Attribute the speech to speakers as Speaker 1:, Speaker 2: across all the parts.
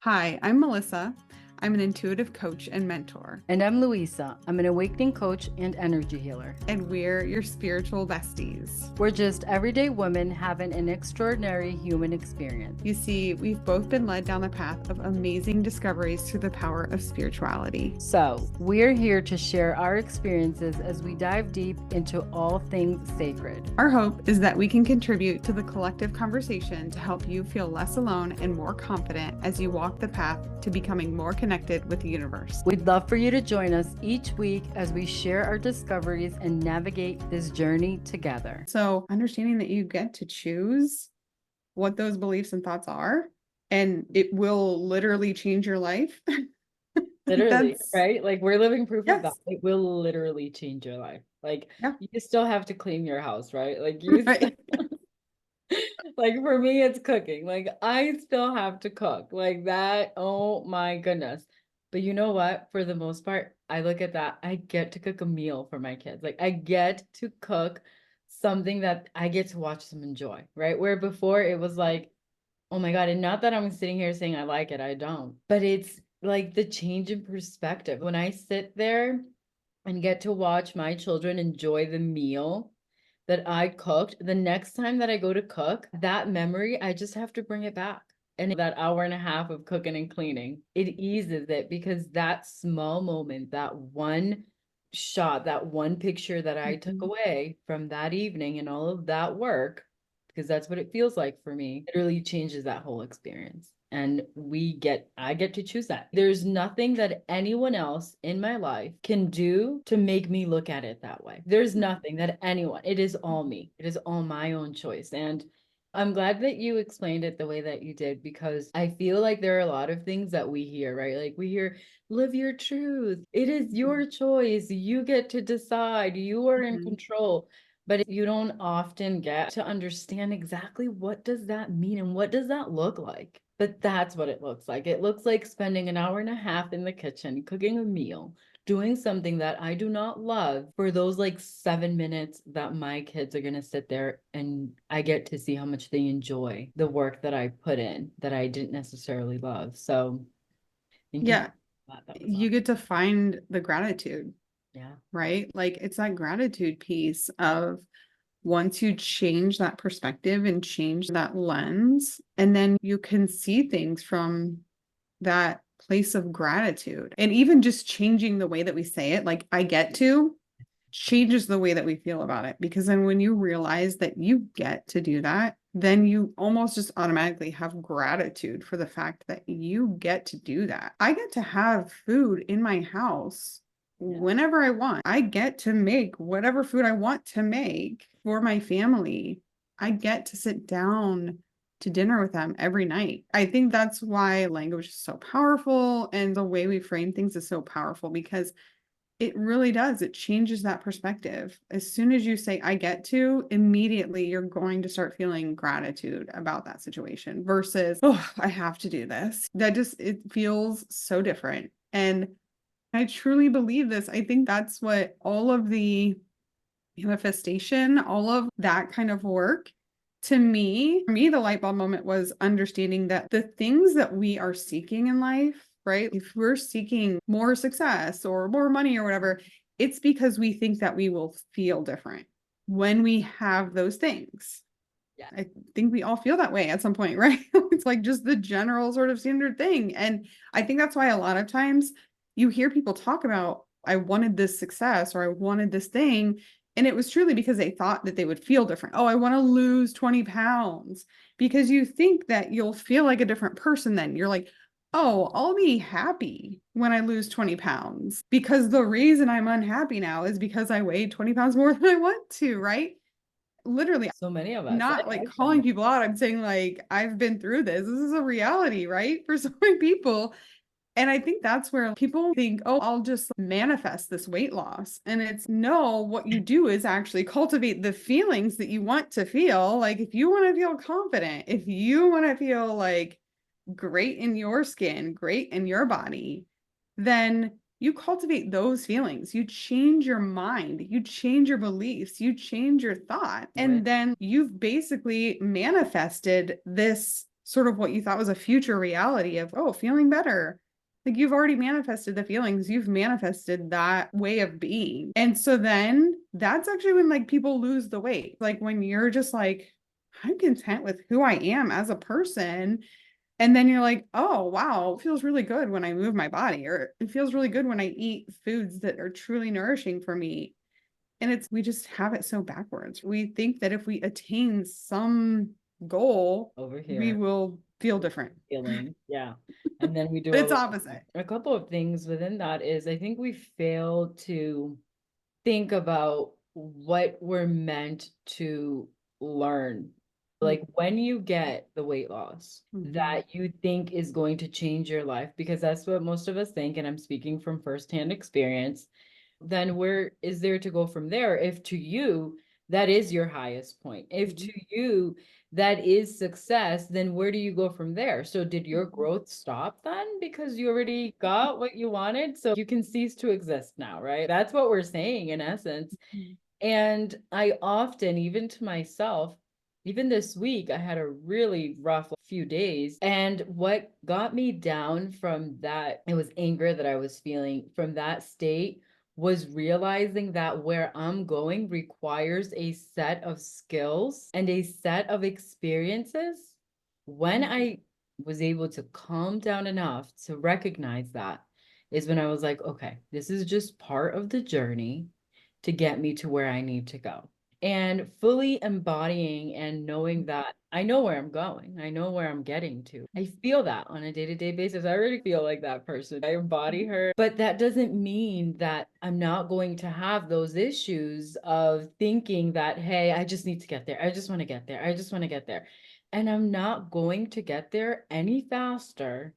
Speaker 1: Hi, I'm Melissa. I'm an intuitive coach and mentor,
Speaker 2: And I'm Louisa. I'm an awakening coach and energy healer.
Speaker 1: and we're your spiritual besties.
Speaker 2: We're just everyday women having an extraordinary human experience.
Speaker 1: You see, we've both been led down the path of amazing discoveries through the power of spirituality.
Speaker 2: So, we're here to share our experiences as we dive deep into all things sacred.
Speaker 1: Our hope is that we can contribute to the collective conversation to help you feel less alone and more confident as you walk the path to becoming more connected with the universe.
Speaker 2: We'd love for you to join us each week as we share our discoveries and navigate this journey together.
Speaker 1: So, understanding that you get to choose what those beliefs and thoughts are, and it will literally change your life.
Speaker 2: Literally,
Speaker 1: That's,
Speaker 2: right? Like we're living proof of that.
Speaker 1: yes,
Speaker 2: It will literally change your life. Like
Speaker 1: yeah,
Speaker 2: you still have to clean your house, right? Like you
Speaker 1: right.
Speaker 2: like for me, it's cooking. Like I still have to cook like that. Oh my goodness. But you know what? For the most part, I look at that. I get to cook a meal for my kids. Like I get to cook something that I get to watch them enjoy, right? Where before it was like, oh my God. And not that I'm sitting here saying I like it, I don't. But it's like the change in perspective. When I sit there and get to watch my children enjoy the meal that I cooked, the next time that I go to cook, that memory, I just have to bring it back. And that hour and a half of cooking and cleaning, it eases it because that small moment, that one shot, that one picture that I took
Speaker 1: Mhm.
Speaker 2: away from that evening and all of that work, because that's what it feels like for me, it really changes that whole experience. And I get to choose that. There's nothing that anyone else in my life can do to make me look at it that way. There's nothing that anyone, it is all me. It is all my own choice. And I'm glad that you explained it the way that you did because I feel like there are a lot of things that we hear, right? Like we hear, live your truth. It is your choice. You get to decide. You are in
Speaker 1: Mhm.
Speaker 2: control. But you don't often get to understand exactly what does that mean and what does that look like. But that's what it looks like. It looks like spending an hour and a half in the kitchen cooking a meal, doing something that I do not love for those like 7 minutes that my kids are going to sit there and I get to see how much they enjoy the work that I put in that I didn't necessarily love. So thank you for
Speaker 1: Yeah,
Speaker 2: that. That was
Speaker 1: you
Speaker 2: awesome.
Speaker 1: get to find the gratitude,
Speaker 2: Yeah.
Speaker 1: right? Like it's that gratitude piece of once you change that perspective and change that lens, and then you can see things from that place of gratitude. And even just changing the way that we say it, like I get to, changes the way that we feel about it. Because then when you realize that you get to do that, then you almost just automatically have gratitude for the fact that you get to do that. I get to have food in my house
Speaker 2: Yeah.
Speaker 1: whenever I want. I get to make whatever food I want to make for my family. I get to sit down to dinner with them every night. I think that's why language is so powerful and the way we frame things is so powerful because it really does. It changes that perspective. As soon as you say, I get to, immediately you're going to start feeling gratitude about that situation versus, oh, I have to do this. That just, it feels so different. And I truly believe this. I think that's what all of the manifestation, all of that kind of work. To me, for me, the light bulb moment was understanding that the things that we are seeking in life, right? If we're seeking more success or more money or whatever, it's because we think that we will feel different when we have those things.
Speaker 2: Yeah.
Speaker 1: I think we all feel that way at some point, right? It's like just the general sort of standard thing. And I think that's why a lot of times you hear people talk about, I wanted this success or I wanted this thing. And it was truly because they thought that they would feel different. Oh, I want to lose 20 pounds because you think that you'll feel like a different person then. You're like, oh, I'll be happy when I lose 20 pounds because the reason I'm unhappy now is because I weighed 20 pounds more than I want to, right? Literally,
Speaker 2: So many of us.
Speaker 1: not like
Speaker 2: I've done
Speaker 1: calling
Speaker 2: that.
Speaker 1: people out. I'm saying like I've been through this. This is a reality, right? For so many people. And I think that's where people think, oh, I'll just manifest this weight loss. And it's no, what you do is actually cultivate the feelings that you want to feel. Like if you want to feel confident, if you want to feel like great in your skin, great in your body, then you cultivate those feelings. You change your mind, you change your beliefs, you change your thought.
Speaker 2: Do it.
Speaker 1: And then you've basically manifested this sort of what you thought was a future reality of, oh, feeling better. Like you've already manifested the feelings, you've manifested that way of being. And so then that's actually when like people lose the weight. Like when you're just like, I'm content with who I am as a person. And then you're like, oh, wow, it feels really good when I move my body, or it feels really good when I eat foods that are truly nourishing for me. And we just have it so backwards. We think that if we attain some goal,
Speaker 2: over
Speaker 1: we
Speaker 2: here,
Speaker 1: will feel different.
Speaker 2: feeling, yeah. And then we do
Speaker 1: But
Speaker 2: all
Speaker 1: it's
Speaker 2: the
Speaker 1: opposite.
Speaker 2: a couple of things within that is I think we fail to think about what we're meant to learn. Like when you get the weight loss
Speaker 1: Mhm.
Speaker 2: that you think is going to change your life, because that's what most of us think, and I'm speaking from firsthand experience, then where is there to go from there? If to you, that is your highest point. If to you, that is success, then where do you go from there? So did your growth stop then because you already got what you wanted? So you can cease to exist now, right? That's what we're saying in essence.
Speaker 1: Mhm.
Speaker 2: And I often, even to myself, even this week, I had a really rough few days. And what got me down from that, it was anger that I was feeling from that state, was realizing that where I'm going requires a set of skills and a set of experiences. When I was able to calm down enough to recognize that, is when I was like, okay, this is just part of the journey to get me to where I need to go. And fully embodying and knowing that I know where I'm going, I know where I'm getting to. I feel that on a day to day basis. I already feel like that person. I embody her. But that doesn't mean that I'm not going to have those issues of thinking that, hey, I just need to get there. I just want to get there. I just want to get there. And I'm not going to get there any faster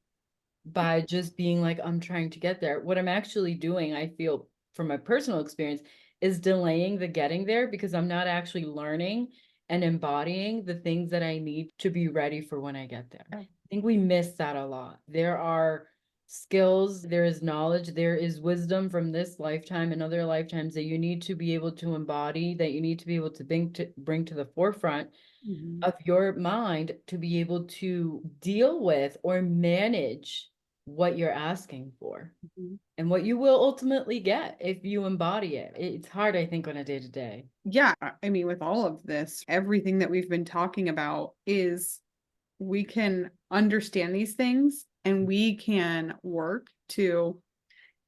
Speaker 2: by just being like, I'm trying to get there. What I'm actually doing, I feel from my personal experience, is delaying the getting there because I'm not actually learning and embodying the things that I need to be ready for when I get there. I think we miss that a lot. There are skills, there is knowledge, there is wisdom from this lifetime and other lifetimes that you need to be able to embody, that you need to be able to bring to the forefront
Speaker 1: Mhm.
Speaker 2: of your mind to be able to deal with or manage what you're asking for
Speaker 1: Mhm.
Speaker 2: and what you will ultimately get if you embody it. It's hard, I think, on a day to day.
Speaker 1: Yeah, I mean, with all of this, everything that we've been talking about is we can understand these things and we can work to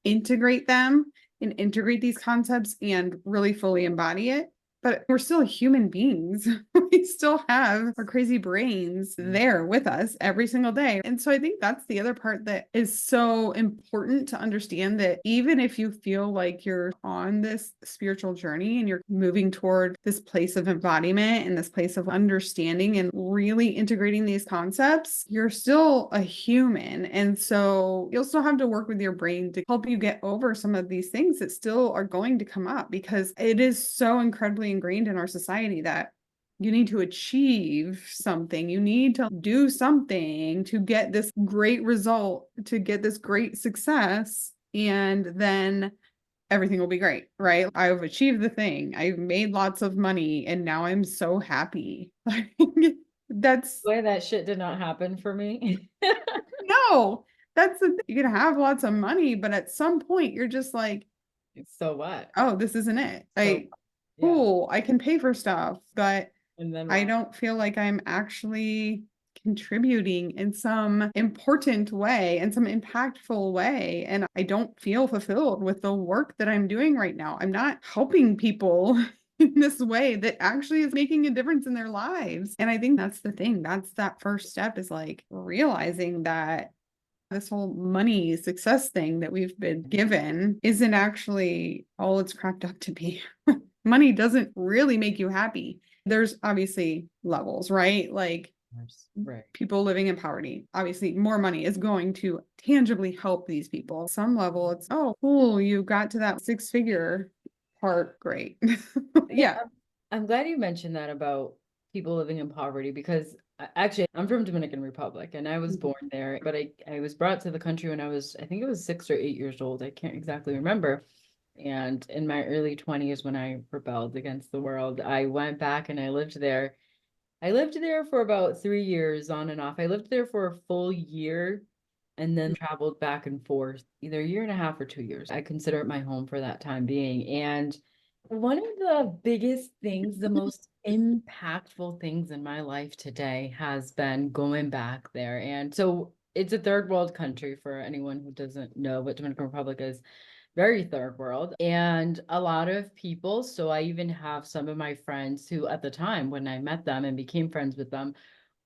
Speaker 1: integrate them and integrate these concepts and really fully embody it. But we're still human beings. We still have our crazy brains there with us every single day. And so I think that's the other part that is so important to understand, that even if you feel like you're on this spiritual journey and you're moving toward this place of embodiment and this place of understanding and really integrating these concepts, you're still a human. And so you'll still have to work with your brain to help you get over some of these things that still are going to come up, because it is so incredibly ingrained in our society that you need to achieve something, you need to do something to get this great result, to get this great success, and then everything will be great, right? I've achieved the thing, I've made lots of money, and now I'm so happy. That's
Speaker 2: Boy, that shit did not happen for me.
Speaker 1: no, that's the thing. You can have lots of money, but at some point you're just like,
Speaker 2: So what?
Speaker 1: oh, this isn't it.
Speaker 2: So yeah.
Speaker 1: Cool, I can pay for stuff, but
Speaker 2: And then
Speaker 1: I
Speaker 2: what?
Speaker 1: don't feel like I'm actually contributing in some important way, in some impactful way. And I don't feel fulfilled with the work that I'm doing right now. I'm not helping people in this way that actually is making a difference in their lives. And I think that's the thing. That's that first step, is like realizing that this whole money success thing that we've been given isn't actually all it's cracked up to be. Money doesn't really make you happy. There's obviously levels, right? Like
Speaker 2: Right.
Speaker 1: people living in poverty, obviously more money is going to tangibly help these people. Some level, it's, oh, cool, you got to that six-figure part. Great.
Speaker 2: Yeah,
Speaker 1: Yeah.
Speaker 2: I'm glad you mentioned that about people living in poverty because actually I'm from Dominican Republic and I was
Speaker 1: Mhm.
Speaker 2: born there, but I was brought to the country when I was, I think it was 6 or 8 years old. I can't exactly remember. And in my early 20s, when I rebelled against the world, I went back and I lived there. I lived there for about 3 years on and off. I lived there for a full year and then traveled back and forth, either a year and a half or 2 years. I consider it my home for that time being. And one of the biggest things, the most impactful things in my life today has been going back there. And so it's a third world country for anyone who doesn't know what Dominican Republic is. Very third world. And a lot of people, so I even have some of my friends who at the time when I met them and became friends with them,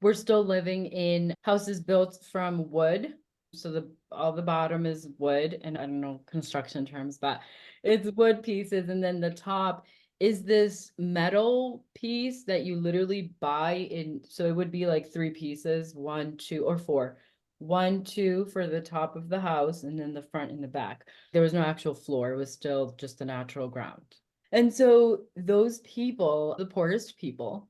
Speaker 2: were still living in houses built from wood. So the all the bottom is wood, and I don't know construction terms, but it's wood pieces, and then the top is this metal piece that you literally buy in. So it would be like three pieces, one, two, or four. One, two for the top of the house, and then the front and the back. There was no actual floor, it was still just the natural ground. And so those people, the poorest people,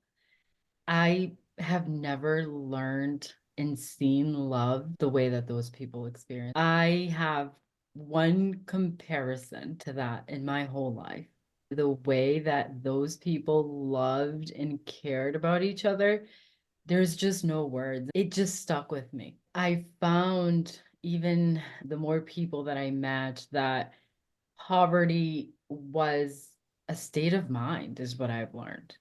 Speaker 2: I have never learned and seen love the way that those people experience. I have one comparison to that in my whole life. The way that those people loved and cared about each other, there's just no words. It just stuck with me. I found even the more people that I met that poverty was a state of mind, is what I've learned.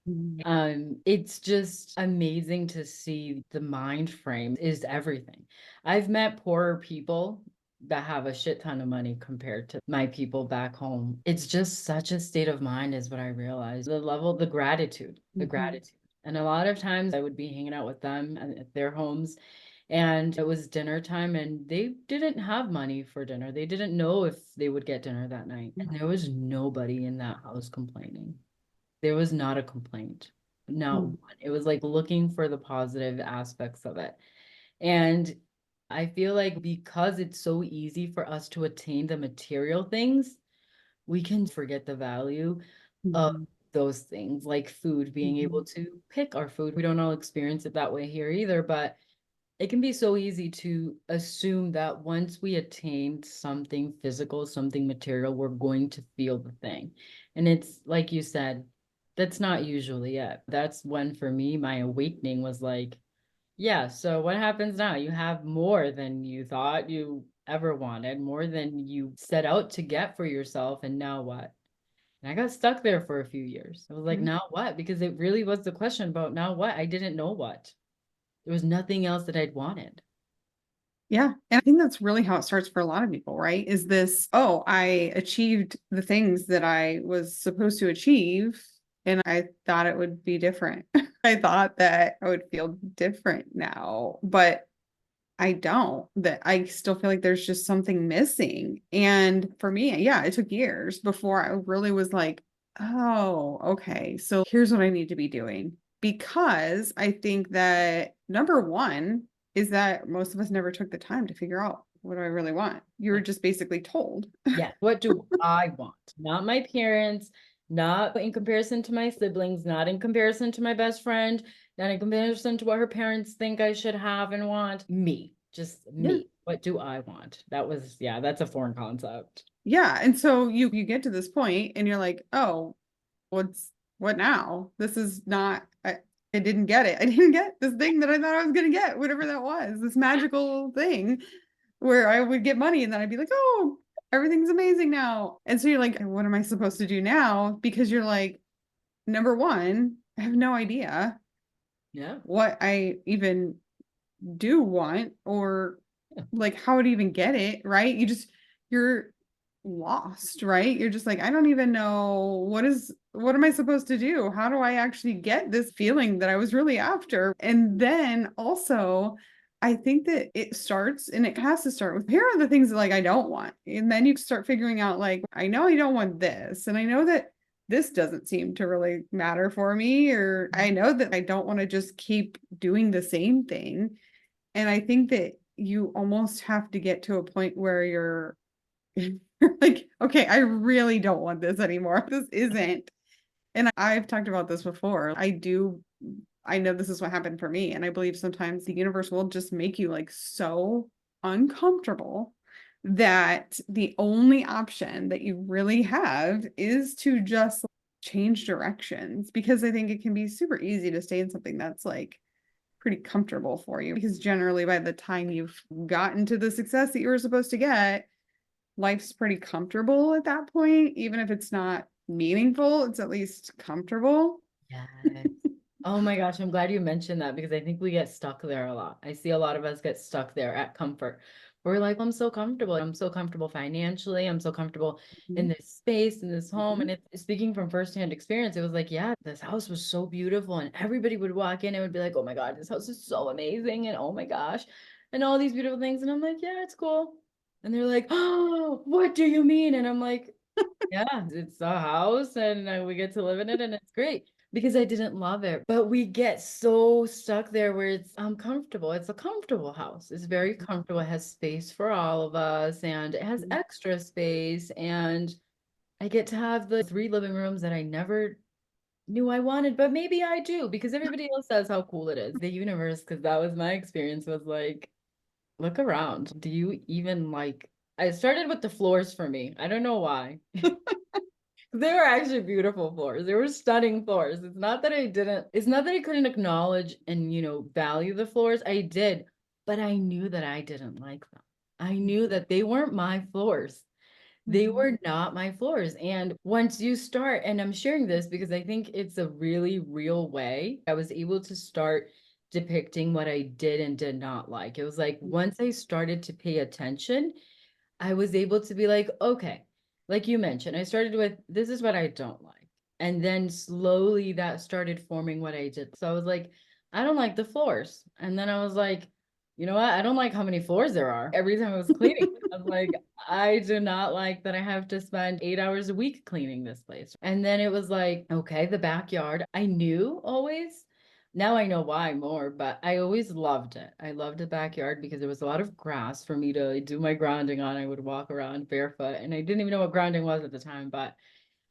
Speaker 1: Mhm.
Speaker 2: It's just amazing to see the mind frame is everything. I've met poorer people that have a shit ton of money compared to my people back home. It's just such a state of mind is what I realized. The level, the
Speaker 1: Mhm.
Speaker 2: gratitude. And a lot of times I would be hanging out with them at their homes and it was dinner time and they didn't have money for dinner. They didn't know if they would get dinner that night. And there was nobody in that house complaining. There was not a complaint. Not
Speaker 1: Mhm.
Speaker 2: one. It was like looking for the positive aspects of it. And I feel like because it's so easy for us to attain the material things, we can forget the value of
Speaker 1: Mhm.
Speaker 2: those things, like food, being able
Speaker 1: Mhm.
Speaker 2: to pick our food. We don't all experience it that way here either, but it can be so easy to assume that once we attain something physical, something material, we're going to feel the thing. And it's like you said, that's not usually it. That's when for me, my awakening was like, yeah, so what happens now? You have more than you thought you ever wanted, more than you set out to get for yourself. And now what? And I got stuck there for a few years. I was like,
Speaker 1: Yeah.
Speaker 2: now what? Because it really was the question about now what? I didn't know what. There was nothing else that I'd wanted.
Speaker 1: Yeah. And I think that's really how it starts for a lot of people, right? Is this, oh, I achieved the things that I was supposed to achieve, and I thought it would be different. I thought that I would feel different now, but I don't, that I still feel like there's just something missing. And for me, yeah, it took years before I really was like, oh, okay, so here's what I need to be doing. Because I think that number one is that most of us never took the time to figure out what do I really want. You were just basically told.
Speaker 2: Yeah. What do I want? Not my parents, not in comparison to my siblings, not in comparison to my best friend, not in comparison to what her parents think I should have and want. Me, just
Speaker 1: Yeah.
Speaker 2: me. What do I want? That was, yeah, that's a foreign concept.
Speaker 1: Yeah. And so you get to this point and you're like, oh, what now? This is not, I didn't get it. I didn't get this thing that I thought I was gonna get, whatever that was, this magical thing where I would get money and then I'd be like, oh, everything's amazing now. And so you're like, what am I supposed to do now? Because you're like, number one, I have no idea
Speaker 2: Yeah.
Speaker 1: what I even do want or like how to even get it, right? You're lost, right? You're just like, I don't even know what am I supposed to do? How do I actually get this feeling that I was really after? And then also, I think that it starts and it has to start with here are the things that like I don't want. And then you start figuring out like, I know I don't want this. And I know that this doesn't seem to really matter for me, or I know that I don't want to just keep doing the same thing. And I think that you almost have to get to a point where you're like, okay, I really don't want this anymore. This isn't. And I've talked about this before. I know this is what happened for me. And I believe sometimes the universe will just make you like so uncomfortable that the only option that you really have is to just change directions, because I think it can be super easy to stay in something that's like pretty comfortable for you, because generally by the time you've gotten to the success that you were supposed to get, life's pretty comfortable at that point. Even if it's not meaningful, it's at least comfortable.
Speaker 2: Yes. Oh my gosh, I'm glad you mentioned that because I think we get stuck there a lot. I see a lot of us get stuck there at comfort. We're like, I'm so comfortable. I'm so comfortable financially. I'm so comfortable in
Speaker 1: Mhm.
Speaker 2: this space, in this home.
Speaker 1: Mhm.
Speaker 2: And speaking from firsthand experience, it was like, yeah, this house was so beautiful. And everybody would walk in and would be like, oh my God, this house is so amazing. And oh my gosh, and all these beautiful things. And I'm like, yeah, it's cool. And they're like, oh, what do you mean? And I'm like, yeah, it's a house and we get to live in it and it's great because I didn't love it. But we get so stuck there where it's comfortable. It's a comfortable house. It's very comfortable. It has space for all of us and it has extra space. And I get to have the 3 living rooms that I never knew I wanted, but maybe I do because everybody else says how cool it is. The universe, because that was my experience, was like, look around. Do you even like? I started with the floors for me. I don't know why. They were actually beautiful floors. They were stunning floors. It's not that I couldn't acknowledge and, value the floors. I did, but I knew that I didn't like them. I knew that they weren't my floors. They
Speaker 1: Mhm.
Speaker 2: were not my floors. And once you start, and I'm sharing this because I think it's a really real way, I was able to start depicting what I did and did not like. It was like once I started to pay attention, I was able to be like, okay, like you mentioned, I started with this is what I don't like. And then slowly that started forming what I did. So I was like, I don't like the floors. And then I was like, you know what? I don't like how many floors there are. Every time I was cleaning, I was like, I do not like that I have to spend 8 hours a week cleaning this place. And then it was like, okay, the backyard. I knew always now I know why more, but I always loved it. I loved the backyard because there was a lot of grass for me to do my grounding on. I would walk around barefoot, and I didn't even know what grounding was at the time, but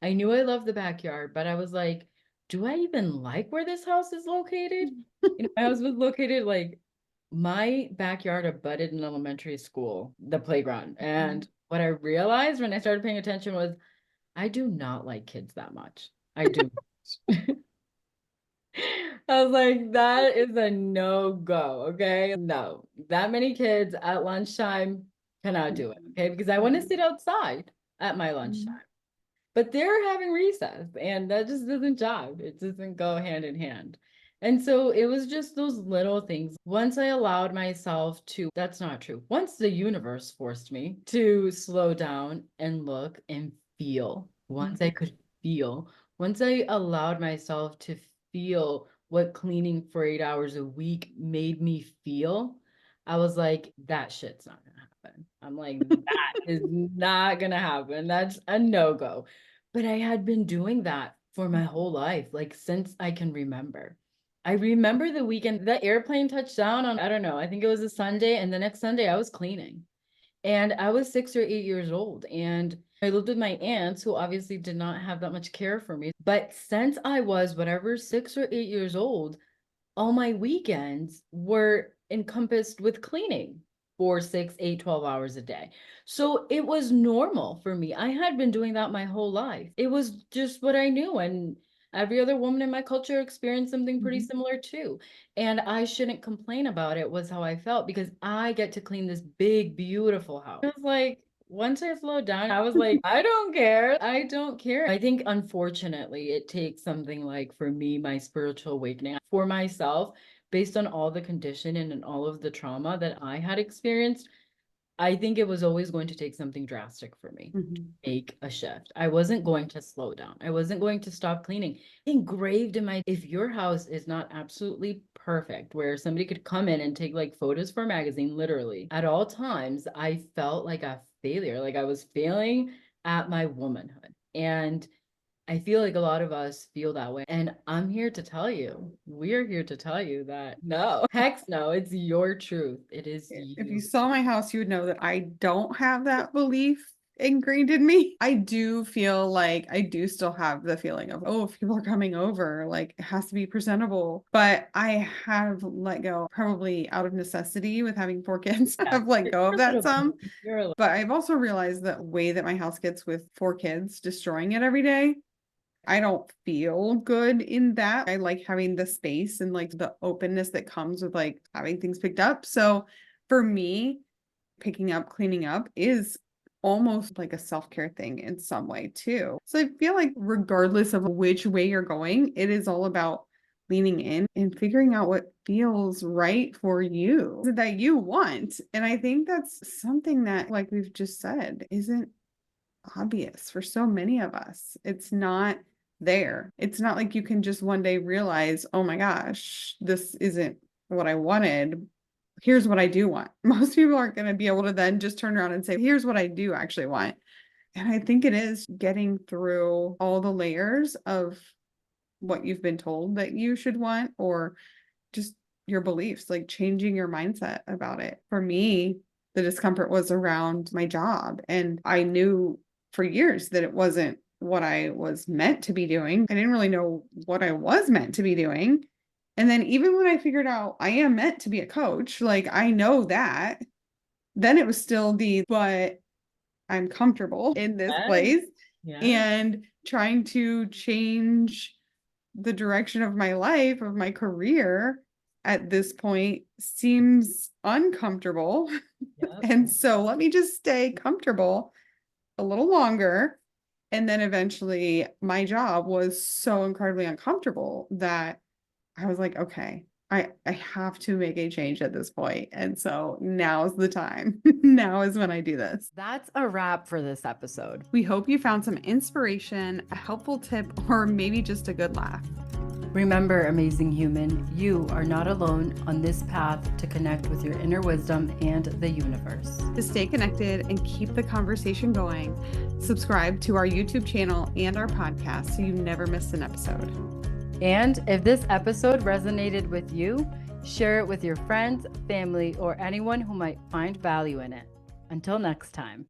Speaker 2: I knew I loved the backyard. But I was like, do I even like where this house is located? My house was located like my backyard abutted an elementary school, the playground. And what I realized when I started paying attention was I do not like kids that much. I do. I was like, that is a no-go, okay? No, that many kids at lunchtime cannot do it, okay? Because I want to sit outside at my lunchtime. But they're having recess, and that just doesn't jive. It doesn't go hand in hand. And so it was just those little things. Once I allowed myself to, that's not true. Once the universe forced me to slow down and look and feel, once I could feel, once I allowed myself to feel what cleaning for 8 hours a week made me feel, I was like, that shit's not gonna happen. I'm like, that is not gonna happen. That's a no-go. But I had been doing that for my whole life, like since I can remember. I remember the weekend, the airplane touched down on, I don't know, I think it was a Sunday. And the next Sunday I was cleaning. And I was 6 or 8 years old. And I lived with my aunts who obviously did not have that much care for me. But since I was whatever, 6 or 8 years old, all my weekends were encompassed with cleaning for 6, 8, 12 hours a day. So it was normal for me. I had been doing that my whole life. It was just what I knew. And every other woman in my culture experienced something pretty
Speaker 1: Mhm.
Speaker 2: similar too. And I shouldn't complain about it, was how I felt because I get to clean this big, beautiful house. I was like, once I slowed down, I was like, I don't care. I don't care. I think, unfortunately, it takes something like, for me, my spiritual awakening for myself, based on all the conditioning and all of the trauma that I had experienced. I think it was always going to take something drastic for me to
Speaker 1: Mhm.
Speaker 2: make a shift. I wasn't going to slow down. I wasn't going to stop cleaning. Engraved in my, if your house is not absolutely perfect, where somebody could come in and take like photos for a magazine, literally at all times, I felt like a failure, like I was failing at my womanhood. And I feel like a lot of us feel that way. And I'm here to tell you, we're here to tell you that no, heck no, it's your truth. It is
Speaker 1: If you
Speaker 2: you.
Speaker 1: saw my house, you would know that I don't have that belief ingrained in me. I do feel like I do still have the feeling of, oh, if people are coming over, like it has to be presentable. But I have let go, probably out of necessity with having 4 kids.
Speaker 2: Yeah,
Speaker 1: I've let go of
Speaker 2: you're a
Speaker 1: that
Speaker 2: little
Speaker 1: some.
Speaker 2: bit. You're a little.
Speaker 1: But I've also realized that way that my house gets with 4 kids, destroying it every day, I don't feel good in that. I like having the space and like the openness that comes with like having things picked up. So for me, picking up, cleaning up is almost like a self-care thing in some way too. So I feel like regardless of which way you're going, it is all about leaning in and figuring out what feels right for you that you want. And I think that's something that, like we've just said, isn't obvious for so many of us. It's not there. It's not like you can just one day realize, oh my gosh, this isn't what I wanted. Here's what I do want. Most people aren't going to be able to then just turn around and say, here's what I do actually want. And I think it is getting through all the layers of what you've been told that you should want, or just your beliefs, like changing your mindset about it. For me, the discomfort was around my job. And I knew for years that it wasn't what I was meant to be doing. I didn't really know what I was meant to be doing. And then even when I figured out I am meant to be a coach, like I know that, then it was still but I'm comfortable in this
Speaker 2: Yes.
Speaker 1: place
Speaker 2: Yeah.
Speaker 1: and trying to change the direction of my life, of my career at this point seems uncomfortable.
Speaker 2: Yep.
Speaker 1: And so let me just stay comfortable a little longer. And then eventually my job was so incredibly uncomfortable that I was like, okay, I have to make a change at this point. And so now is the time. Now is when I do this.
Speaker 2: That's a wrap for this episode.
Speaker 1: We hope you found some inspiration, a helpful tip, or maybe just a good laugh.
Speaker 2: Remember, amazing human, you are not alone on this path to connect with your inner wisdom and the universe.
Speaker 1: To stay connected and keep the conversation going, subscribe to our YouTube channel and our podcast so you never miss an episode.
Speaker 2: And if this episode resonated with you, share it with your friends, family, or anyone who might find value in it. Until next time.